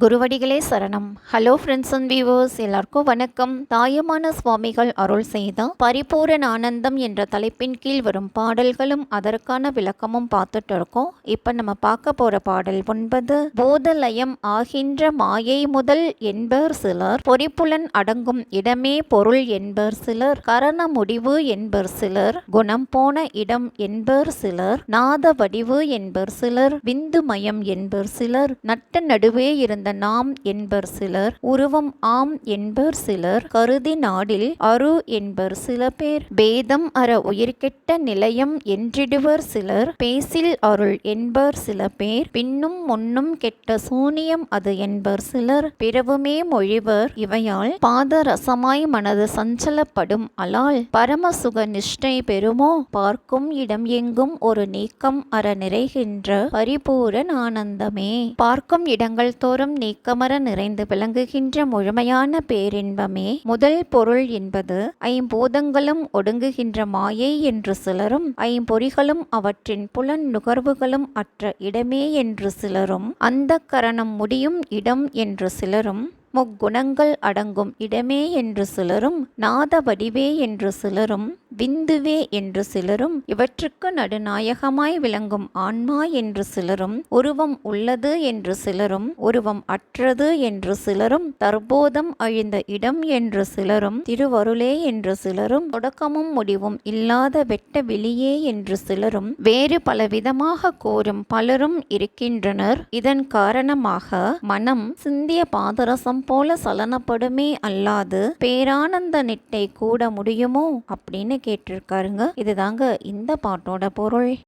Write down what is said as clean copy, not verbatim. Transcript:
குருவடிகளே சரணம். Hello friends and viewers, எல்லாருக்கும் வணக்கம். தாயுமான சுவாமிகள் அருள் செய்த பரிபூரண ஆனந்தம் என்ற தலைப்பின் கீழ் வரும் பாடல்களும் அதற்கான விளக்கமும் பார்த்துட்டு இருக்கோம். இப்போ நம்ம பார்க்க போற பாடல் 9. போதலயம் ஆகின்ற மாயை முதல் என்பர் சிலர், பொறிப்புலன் அடங்கும் இடமே பொருள் என்பர் சிலர், கரண முடிவு என்பர் சிலர், குணம் போன இடம் என்பர் சிலர், நாத வடிவு என்பர் சிலர், விந்துமயம் என்பர் சிலர், நட்ட நடுவே இருந்த நாம் என்பர் சிலர், உருவம் ஆம் என்பர் சிலர், கருதி நாடில் அரு என்பர் சில பேர், பேதம் அற உயிர்கெட்ட நிலையம் என்றிடுவர் சிலர், பேசில் அருள் என்பர் சில பேர், பின்னும் முன்னும் கெட்ட சூனியம் அது என்பர் சிலர், பிறவுமே மொழிவர் இவையால் பாதரசமாய் மனது சஞ்சலப்படும் அலால், பரமசுக நிஷ்டை பெறுமோ பார்க்கும் இடம் எங்கும் ஒரு நீக்கம் அற நிறைகின்ற பரிபூரண ஆனந்தமே. பார்க்கும் இடங்கள் தோறும் நீக்கமர நிறைந்து விளங்குகின்ற முழுமையான பேரின்பமே முதல் பொருள் என்பது ஐம்பூதங்களும் ஒடுங்குகின்ற மாயை என்று சிலரும், ஐம்பொறிகளும் அவற்றின் புலன் நுகர்வுகளும் அற்ற இடமே என்று சிலரும், அந்தக் கரணம் முடியும் இடம் என்று சிலரும், முக்குணங்கள் அடங்கும் இடமே என்று சிலரும், நாத வடிவே என்று சிலரும், விந்துவே என்று சிலரும், இவற்றுக்கு நடுநாயகமாய் விளங்கும் ஆன்மா என்று சிலரும், உருவம் உள்ளது என்று சிலரும், உருவம் அற்றது என்று சிலரும், தற்போதம் அழிந்த இடம் என்று சிலரும், திருவருளே என்று சிலரும், தொடக்கமும் முடிவும் இல்லாத வெட்ட வெளியே என்று சிலரும், வேறு பலவிதமாக கோரும் பலரும் இருக்கின்றனர். இதன் காரணமாக மனம் சிந்திய பாதரசம் போல சலனப்படுமே அல்லாது பேரானந்த நிட்டை கூட முடியுமோ அப்படின்னு கேட்டிருக்காருங்க. இதுதாங்க இந்த பாட்டோட பொருள்.